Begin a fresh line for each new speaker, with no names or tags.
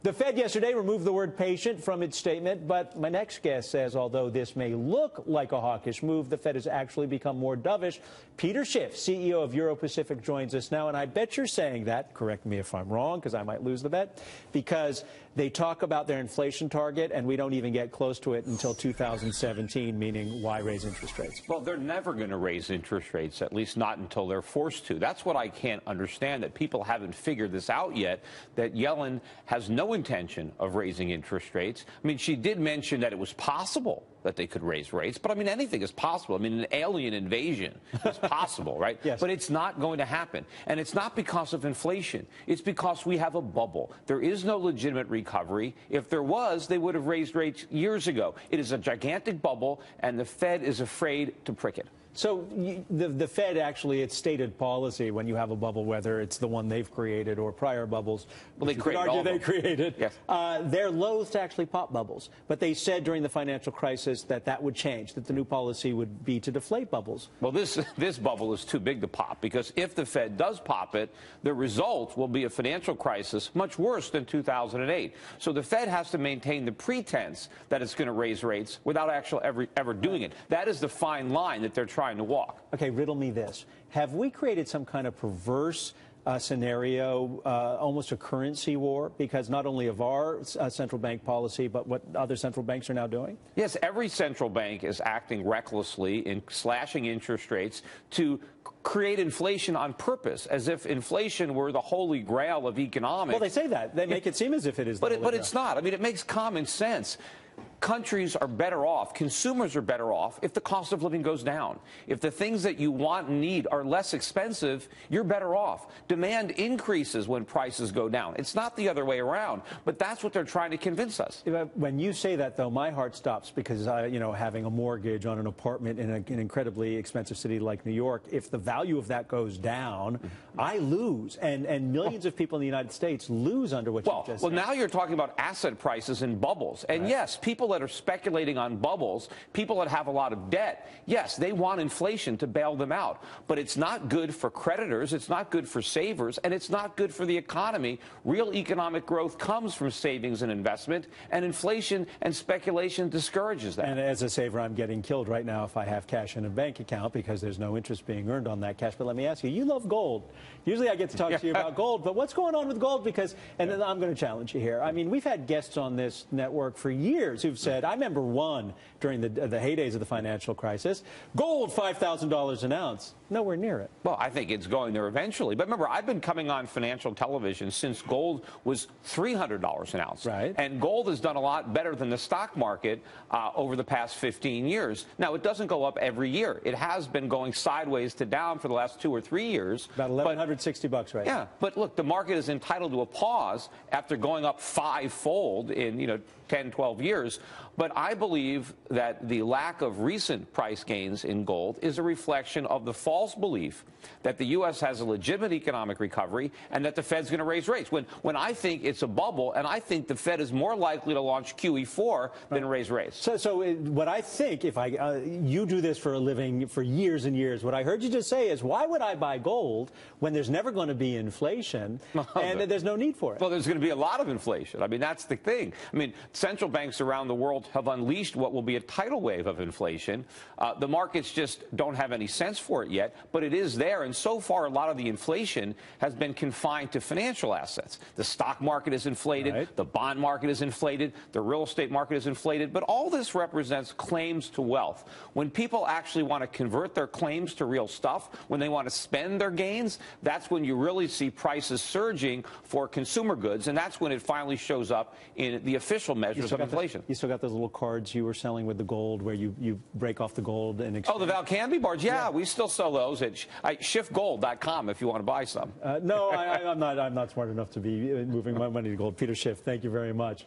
The Fed yesterday removed the word patient from its statement, but my next guest says although this may look like a hawkish move, the Fed has actually become more dovish. Peter Schiff, CEO of Euro-Pacific, joins us now, and I bet you're saying that, correct me if I'm wrong, because I might lose the bet, because they talk about their inflation target, and we don't even get close to it until 2017, meaning why raise interest rates?
Well, they're never going to raise interest rates, at least not until they're forced to. That's what I can't understand, that people haven't figured this out yet, that Yellen has no intention of raising interest rates. I mean, she did mention that it was possible that they could raise rates, but I mean, anything is possible. I mean, an alien invasion is possible, right?
Yes.
But it's not going to happen. And it's not because of inflation. It's because we have a bubble. There is no legitimate recovery. If there was, they would have raised rates years ago. It is a gigantic bubble, and the Fed is afraid to prick it.
So the Fed actually, it's stated policy when you have a bubble, whether it's the one they've created or prior bubbles,
well, they created all of them.
Created.
Yes.
They're loath to actually pop bubbles. But they said during the financial crisis that that would change, that the new policy would be to deflate bubbles.
Well, this bubble is too big to pop, because if the Fed does pop it, the result will be a financial crisis much worse than 2008. So the Fed has to maintain the pretense that it's going to raise rates without actually ever doing it. That is the fine line that they're trying to walk.
Okay, riddle me this. Have we created some kind of perverse scenario, almost a currency war, because not only of our central bank policy, but what other central banks are now doing?
Yes, every central bank is acting recklessly in slashing interest rates to create inflation on purpose, as if inflation were the holy grail of economics.
Well, they say that. They make it seem as if it is.
But it's not. I mean, it makes common sense. Countries are better off, consumers are better off if the cost of living goes down. If the things that you want and need are less expensive, you're better off. Demand increases when prices go down. It's not the other way around, but that's what they're trying to convince us.
When you say that, though, my heart stops, because, having a mortgage on an apartment in an incredibly expensive city like New York, if the value of that goes down, I lose. And millions of people in the United States lose under what you just said.
Well, now you're talking about asset prices in bubbles. And yes, people that are speculating on bubbles, people that have a lot of debt, yes, they want inflation to bail them out. But it's not good for creditors, it's not good for savers, and it's not good for the economy. Real economic growth comes from savings and investment, and inflation and speculation discourages that.
And as a saver, I'm getting killed right now if I have cash in a bank account, because there's no interest being earned on that cash. But let me ask you, you love gold. Usually I get to talk to you about gold, but what's going on with gold? Because, and then I'm going to challenge you here. I mean, we've had guests on this network for years who've said, I remember one during the heydays of the financial crisis, gold $5,000 an ounce. Nowhere near it.
Well, I think it's going there eventually. But remember, I've been coming on financial television since gold was $300 an ounce.
Right.
And gold has done a lot better than the stock market over the past 15 years. Now, it doesn't go up every year. It has been going sideways to down for the last 2 or 3 years.
About $1,160 right now.
Yeah, but look, the market is entitled to a pause after going up fivefold in 10, 12 years. But I believe that the lack of recent price gains in gold is a reflection of the false belief that the U.S. has a legitimate economic recovery and that the Fed's going to raise rates. When I think it's a bubble, and I think the Fed is more likely to launch QE4 than raise rates.
So what I think, if you do this for a living for years and years, what I heard you just say is, why would I buy gold when there's never going to be inflation and there's no need for it?
Well, there's going to be a lot of inflation. I mean, that's the thing. I mean, central banks around the world have unleashed what will be a tidal wave of inflation. The markets just don't have any sense for it yet, but it is there. And so far, a lot of the inflation has been confined to financial assets. The stock market is inflated.
Right.
The bond market is inflated. The real estate market is inflated. But all this represents claims to wealth. When people actually want to convert their claims to real stuff, when they want to spend their gains, that's when you really see prices surging for consumer goods. And that's when it finally shows up in the official measures of inflation.
You still got those little cards you were selling with the gold where you break off the gold and exchange.
Oh, the Valcanby bars. Yeah, we still sell those at shiftgold.com if you want to buy some.
No, I'm not smart enough to be moving my money to gold. Peter Schiff, thank you very much.